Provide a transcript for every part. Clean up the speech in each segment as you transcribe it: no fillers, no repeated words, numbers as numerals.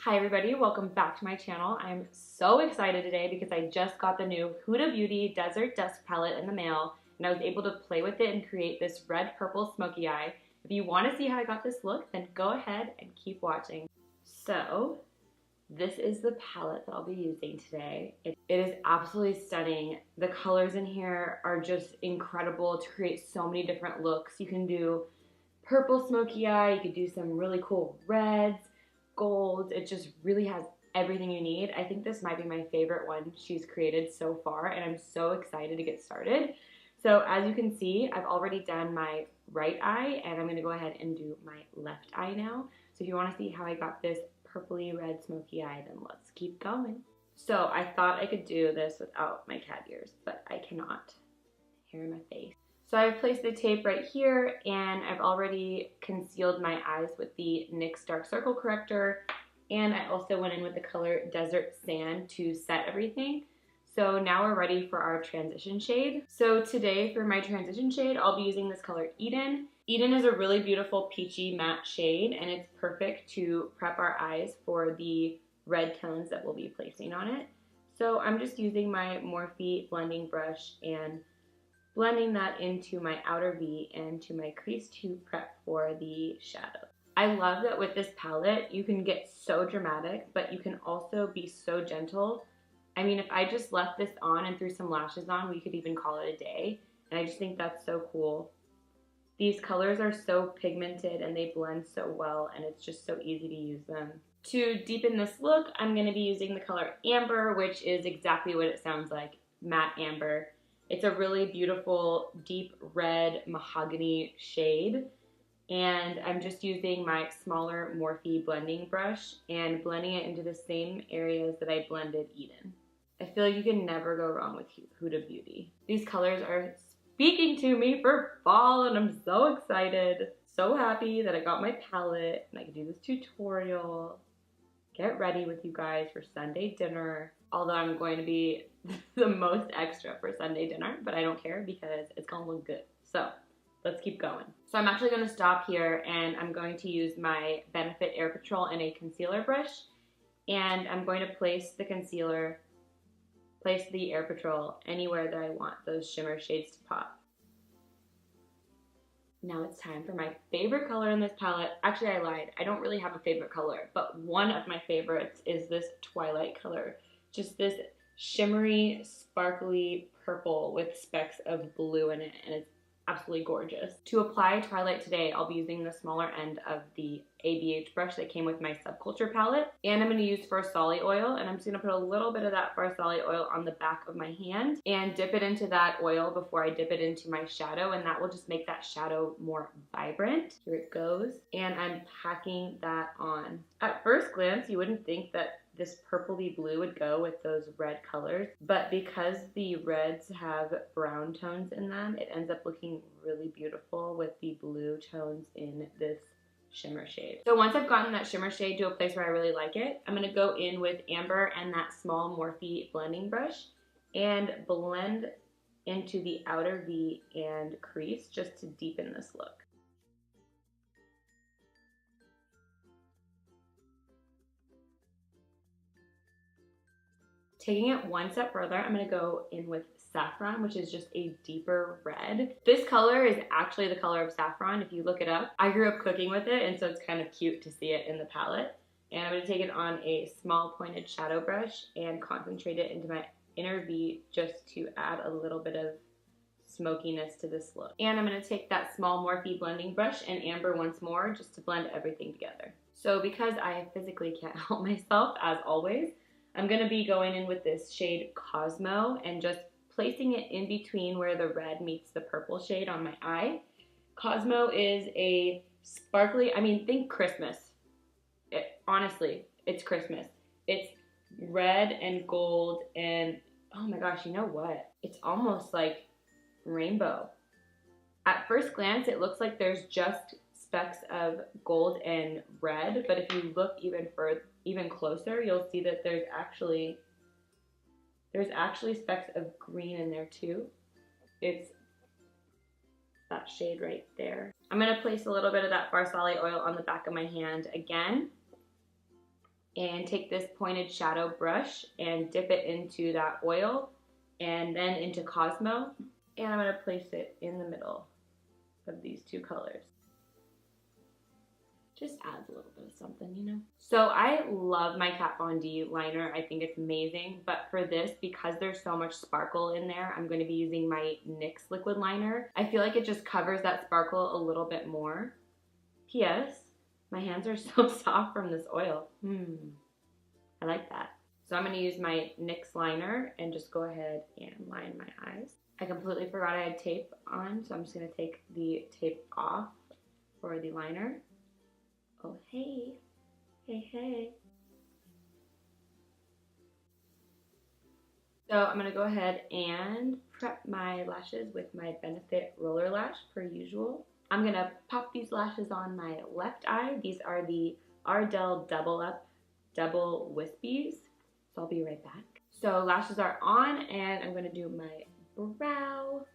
Hi everybody, welcome back to my channel. I'm so excited today because I just got the new Huda Beauty Desert Dusk palette in the mail and I was able to play with it and create this red purple smoky eye. If you want to see how I got this look, then go ahead and keep watching. So, this is the palette that I'll be using today. It is absolutely stunning. The colors in here are just incredible to create so many different looks. You can do purple smoky eye, you could do some really cool reds, golds. It just really has everything you need. I think this might be my favorite one she's created so far, and I'm so excited to get started. So as you can see, I've already done my right eye, and I'm going to go ahead and do my left eye now. So if you want to see how I got this purpley red smoky eye, then let's keep going. So I thought I could do this without my cat ears, but I cannot. Hair in my face. So I've placed the tape right here, and I've already concealed my eyes with the NYX Dark Circle Corrector, and I also went in with the color Desert Sand to set everything. So now we're ready for our transition shade. So today for my transition shade, I'll be using this color Eden. Eden is a really beautiful peachy matte shade, and it's perfect to prep our eyes for the red tones that we'll be placing on it. So I'm just using my Morphe blending brush and blending that into my outer V and to my crease to prep for the shadow. I love that with this palette, you can get so dramatic, but you can also be so gentle. I mean, if I just left this on and threw some lashes on, we could even call it a day. And I just think that's so cool. These colors are so pigmented and they blend so well, and it's just so easy to use them. To deepen this look, I'm gonna be using the color Amber, which is exactly what it sounds like, matte amber. It's a really beautiful deep red mahogany shade, and I'm just using my smaller Morphe blending brush and blending it into the same areas that I blended Eden. I feel like you can never go wrong with Huda Beauty. These colors are speaking to me for fall, and I'm so excited. So happy that I got my palette and I can do this tutorial. Get ready with you guys for Sunday dinner. Although I'm going to be the most extra for Sunday dinner, but I don't care because it's gonna look good. So let's keep going. So I'm actually gonna stop here, and I'm going to use my Benefit Air Patrol and a concealer brush, and I'm going to place the concealer, place the Air Patrol anywhere that I want those shimmer shades to pop. Now it's time for my favorite color in this palette. Actually, I lied. I don't really have a favorite color, but one of my favorites is this Twilight color. Just this shimmery, sparkly purple with specks of blue in it, and it's absolutely gorgeous. To apply Twilight today, I'll be using the smaller end of the ABH brush that came with my Subculture palette, and I'm going to use Farsali oil, and I'm just going to put a little bit of that Farsali oil on the back of my hand and dip it into that oil before I dip it into my shadow, and that will just make that shadow more vibrant. Here it goes, and I'm packing that on. At first glance, you wouldn't think that this purpley blue would go with those red colors, but because the reds have brown tones in them, it ends up looking really beautiful with the blue tones in this shimmer shade. So once I've gotten that shimmer shade to a place where I really like it, I'm going to go in with Amber and that small Morphe blending brush and blend into the outer V and crease just to deepen this look. Taking it one step further, I'm going to go in with Saffron, which is just a deeper red. This color is actually the color of saffron if you look it up. I grew up cooking with it, and so it's kind of cute to see it in the palette. And I'm going to take it on a small pointed shadow brush and concentrate it into my inner V just to add a little bit of smokiness to this look. And I'm going to take that small Morphe blending brush and Amber once more just to blend everything together. So because I physically can't help myself, as always, I'm going to be going in with this shade Cosmo and just placing it in between where the red meets the purple shade on my eye. Cosmo is a sparkly, I mean, think Christmas. Honestly, it's Christmas. It's red and gold and, oh my gosh, you know what? It's almost like rainbow. At first glance, it looks like there's just specks of gold and red, but if you look even closer, you'll see that there's actually specks of green in there too. It's that shade right there. I'm going to place a little bit of that Farsali oil on the back of my hand again. and take this pointed shadow brush and dip it into that oil and then into Cosmo. And I'm going to place it in the middle of these two colors. Just adds a little bit of something, you know? So I love my Kat Von D liner. I think it's amazing. But for this, because there's so much sparkle in there, I'm going to be using my NYX liquid liner. I feel like it just covers that sparkle a little bit more. P.S. My hands are so soft from this oil. I like that. So I'm going to use my NYX liner and just go ahead and line my eyes. I completely forgot I had tape on, so I'm just going to take the tape off for the liner. Oh, hey. Hey, hey. So I'm going to go ahead and prep my lashes with my Benefit Roller Lash per usual. I'm going to pop these lashes on my left eye. These are the Ardell Double Up Double Wispies. So I'll be right back. So lashes are on, and I'm going to do my brow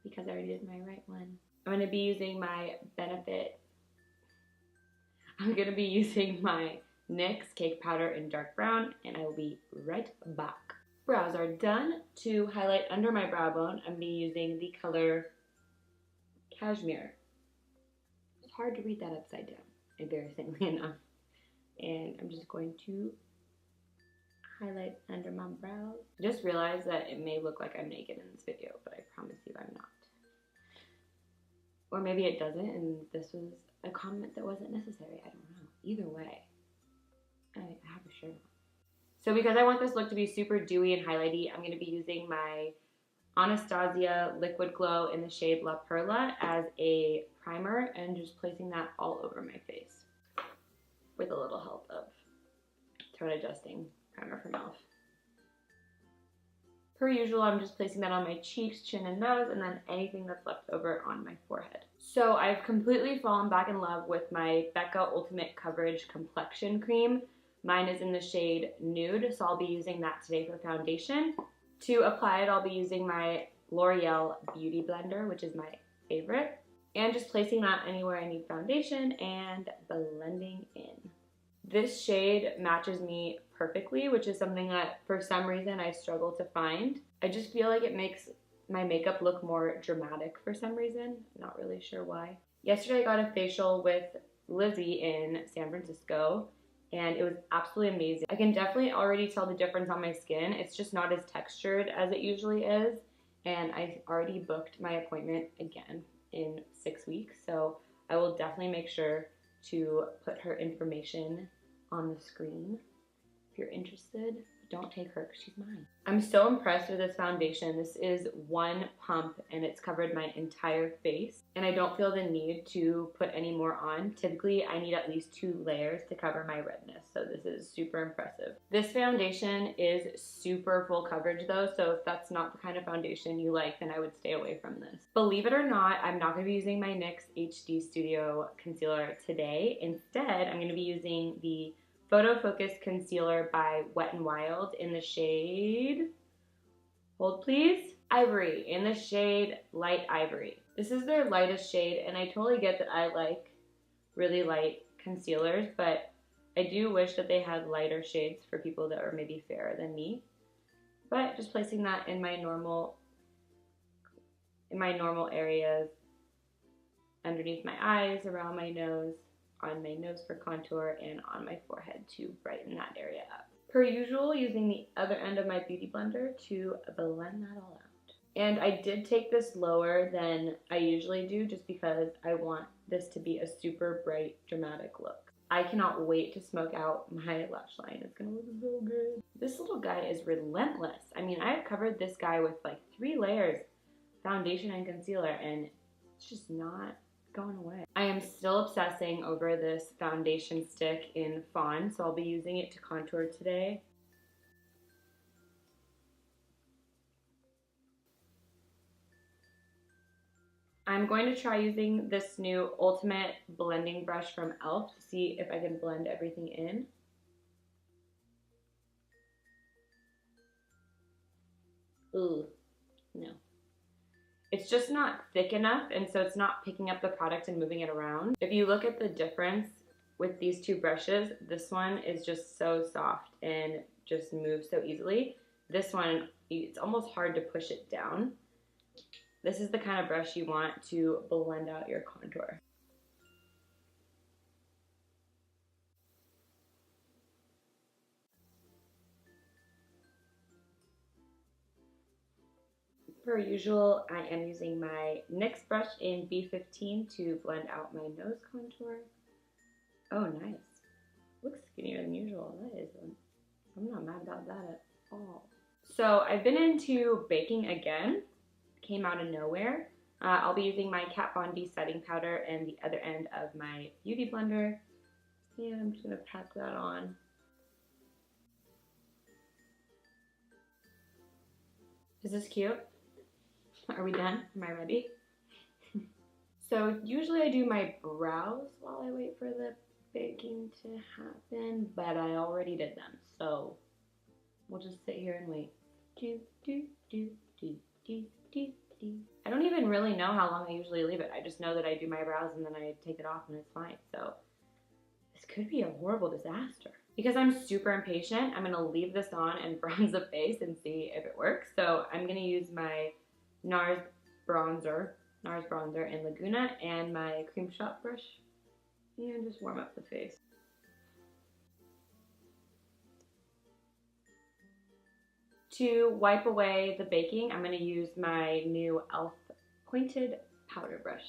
because I already did my right one. I'm going to be using my NYX Cake Powder in dark brown, and I will be right back. Brows are done. To highlight under my brow bone, I'm going to be using the color Cashmere. It's hard to read that upside down, embarrassingly enough. And I'm just going to highlight under my brows. I just realized that it may look like I'm naked in this video, but I promise you I'm not. Or maybe it doesn't, and this was a comment that wasn't necessary. I don't know. Either way, I have a shirt on. So because I want this look to be super dewy and highlighty, I'm going to be using my Anastasia Liquid Glow in the shade La Perla as a primer and just placing that all over my face with a little help of tone adjusting primer from Elf. Per usual, I'm just placing that on my cheeks, chin, and nose, and then anything that's left over on my forehead. So I've completely fallen back in love with my Becca Ultimate Coverage Complexion Cream. Mine is in the shade Nude, so I'll be using that today for foundation. To apply it, I'll be using my L'Oreal Beauty Blender, which is my favorite, and just placing that anywhere I need foundation and blending in. This shade matches me perfectly, which is something that for some reason I struggle to find. I just feel like it makes my makeup look more dramatic for some reason. Not really sure why. Yesterday I got a facial with Lizzie in San Francisco, and it was absolutely amazing. I can definitely already tell the difference on my skin. It's just not as textured as it usually is, and I already booked my appointment again in 6 weeks, so I will definitely make sure to put her information on the screen if you're interested. Don't take her because she's mine. I'm so impressed with this foundation. This is one pump and it's covered my entire face, and I don't feel the need to put any more on. Typically, I need at least 2 layers to cover my redness, so this is super impressive. This foundation is super full coverage though, so if that's not the kind of foundation you like, then I would stay away from this. Believe it or not, I'm not going to be using my NYX HD Studio Concealer today. Instead, I'm going to be using the Photofocus Concealer by Wet n Wild in the shade, hold please, Ivory, in the shade Light Ivory. This is their lightest shade, and I totally get that I like really light concealers, but I do wish that they had lighter shades for people that are maybe fairer than me. But just placing that in my normal areas, underneath my eyes, around my nose, on my nose for contour, and on my forehead to brighten that area up. Per usual, using the other end of my beauty blender to blend that all out. And I did take this lower than I usually do just because I want this to be a super bright, dramatic look. I cannot wait to smoke out my lash line. It's gonna look so good. This little guy is relentless. I mean, I've covered this guy with like 3 layers, foundation and concealer, and it's just not going away. I am still obsessing over this foundation stick in Fawn, so I'll be using it to contour today. I'm going to try using this new Ultimate Blending Brush from Elf to see if I can blend everything in. Ooh, no. It's just not thick enough, and so it's not picking up the product and moving it around. If you look at the difference with these two brushes. This one is just so soft and just moves so easily. This one, it's almost hard to push it down. This is the kind of brush you want to blend out your contour. Per usual, I am using my NYX brush in B15 to blend out my nose contour. Oh, nice. Looks skinnier than usual. That is, I'm not mad about that at all. So I've been into baking again. Came out of nowhere. I'll be using my Kat Von D setting powder and the other end of my beauty blender. And I'm just gonna pack that on. Is this cute? Are we done? Am I ready? So usually I do my brows while I wait for the baking to happen, but I already did them, so we'll just sit here and wait. I don't even really know how long I usually leave it. I just know that I do my brows and then I take it off and it's fine. So this could be a horrible disaster. Because I'm super impatient, I'm gonna leave this on and bronze the face and see if it works. So I'm gonna use my NARS bronzer in Laguna and my Cremeshop brush and just warm up the face. To wipe away the baking, I'm going to use my new e.l.f. pointed powder brush.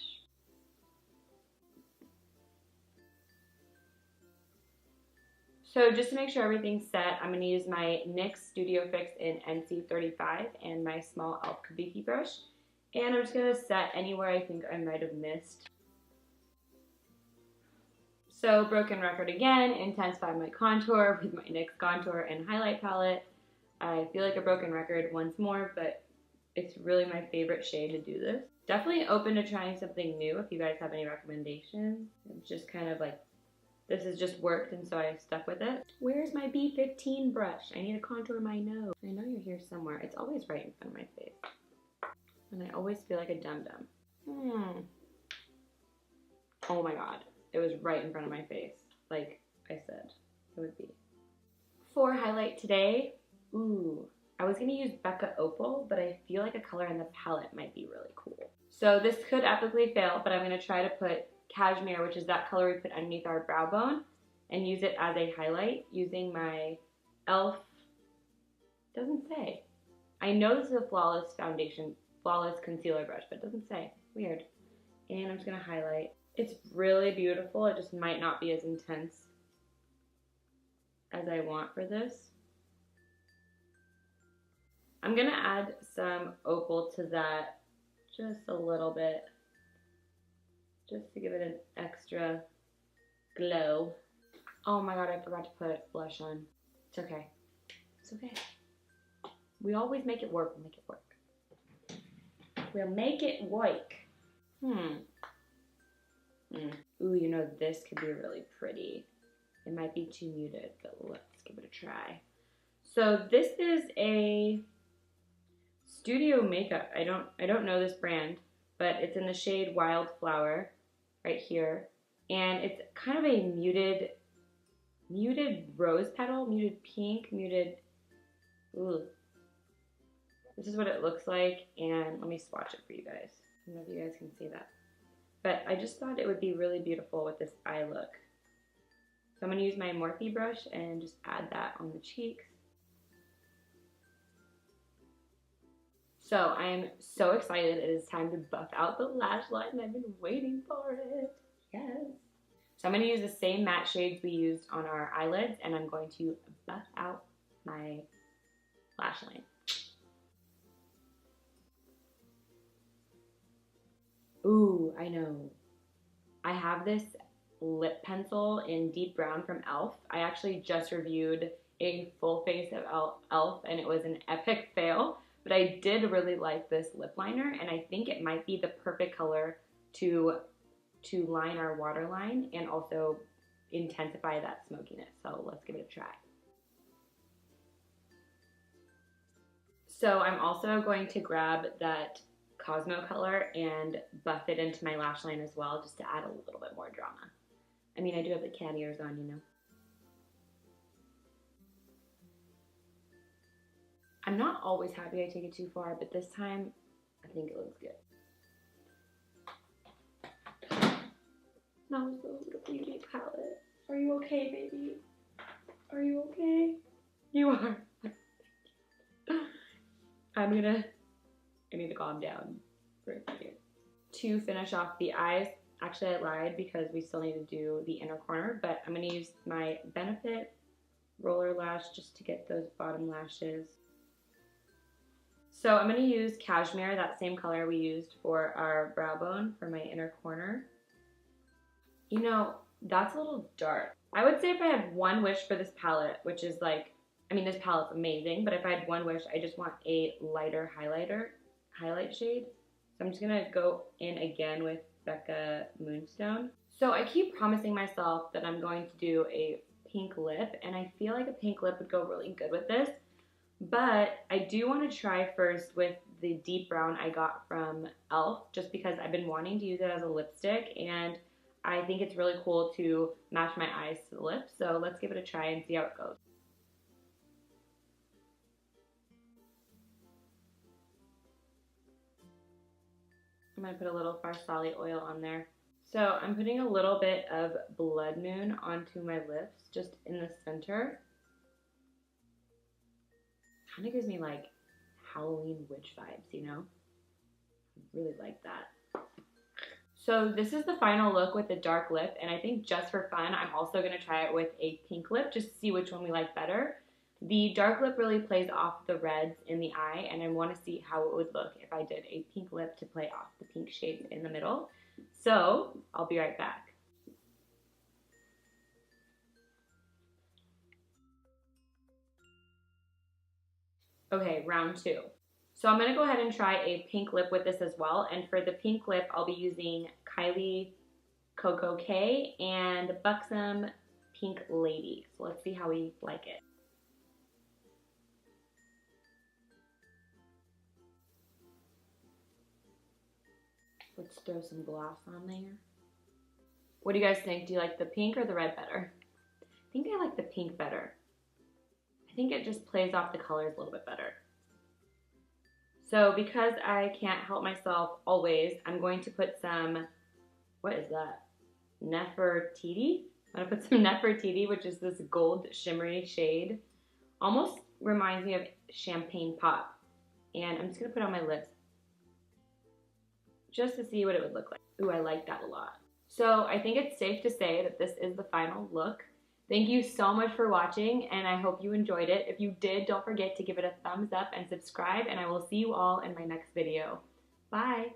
So just to make sure everything's set, I'm going to use my NYX Studio Fix in NC35 and my small e.l.f. Kabuki brush. And I'm just going to set anywhere I think I might have missed. So broken record again, intensify my contour with my NYX contour and highlight palette. I feel like a broken record once more, but it's really my favorite shade to do this. Definitely open to trying something new if you guys have any recommendations. It's just kind of like, this has just worked and so I stuck with it. Where's my B15 brush? I need to contour my nose. I know you're here somewhere. It's always right in front of my face. And I always feel like a dum-dum. Oh my god. It was right in front of my face. Like I said, it would be. For highlight today, I was going to use Becca Opal, but I feel like a color in the palette might be really cool. So this could epically fail, but I'm going to try to put Cashmere, which is that color we put underneath our brow bone, and use it as a highlight using my e.l.f. Doesn't say. I know this is a flawless concealer brush, but it doesn't say. Weird. And I'm just going to highlight. It's really beautiful. It just might not be as intense as I want for this. I'm going to add some opal to that, just a little bit, just to give it an extra glow. Oh my god, I forgot to put blush on. It's okay. It's okay. We always make it work. We'll make it work. We'll make it work. Ooh, you know, this could be really pretty. It might be too muted, but let's give it a try. So this is a Studio Makeup. I don't know this brand, but it's in the shade Wildflower right here. And it's kind of a muted rose petal, muted pink, muted, ooh. This is what it looks like, and let me swatch it for you guys. I don't know if you guys can see that. But I just thought it would be really beautiful with this eye look. So I'm going to use my Morphe brush and just add that on the cheeks. So I am so excited. It is time to buff out the lash line. I've been waiting for it. Yes. So I'm going to use the same matte shades we used on our eyelids, and I'm going to buff out my lash line. Ooh, I know. I have this lip pencil in deep brown from e.l.f. I actually just reviewed a full face of e.l.f. and it was an epic fail, but I did really like this lip liner, and I think it might be the perfect color to line our waterline and also intensify that smokiness. So let's give it a try. So I'm also going to grab that Cosmo color and buff it into my lash line as well, just to add a little bit more drama. I mean, I do have the cat ears on, you know. I'm not always happy I take it too far, but this time, I think it looks good. That was the Huda Beauty palette. Are you okay, baby? Are you okay? You are. I need to calm down for a second. To finish off the eyes, actually I lied because we still need to do the inner corner, but I'm going to use my Benefit roller lash just to get those bottom lashes. So I'm going to use Cashmere, that same color we used for our brow bone for my inner corner. You know, that's a little dark. I would say if I had one wish for this palette, which is like, I mean, this palette's amazing, but if I had one wish, I just want a lighter highlight shade. So I'm just gonna go in again with Becca Moonstone. So I keep promising myself that I'm going to do a pink lip, and I feel like a pink lip would go really good with this. But I do want to try first with the deep brown I got from e.l.f. just because I've been wanting to use it as a lipstick, and I think it's really cool to match my eyes to the lips. So let's give it a try and see how it goes. I'm going to put a little Farsali oil on there. So I'm putting a little bit of Blood Moon onto my lips, just in the center. Kind of gives me like Halloween witch vibes, you know? I really like that. So this is the final look with the dark lip, and I think just for fun, I'm also going to try it with a pink lip, just to see which one we like better. The dark lip really plays off the reds in the eye, and I want to see how it would look if I did a pink lip to play off the pink shade in the middle. So I'll be right back. Okay, round two. So I'm going to go ahead and try a pink lip with this as well, and for the pink lip, I'll be using Kylie Koko K and Buxom Pink Lady. So let's see how we like it. Let's throw some gloss on there. What do you guys think? Do you like the pink or the red better? I think I like the pink better. I think it just plays off the colors a little bit better. So because I can't help myself always, I'm going to put some, what is that? Nefertiti? I'm going to put some Nefertiti, which is this gold shimmery shade. Almost reminds me of Champagne Pop. And I'm just going to put it on my lips, just to see what it would look like. Ooh, I like that a lot. So I think it's safe to say that this is the final look. Thank you so much for watching, and I hope you enjoyed it. If you did, don't forget to give it a thumbs up and subscribe, and I will see you all in my next video. Bye!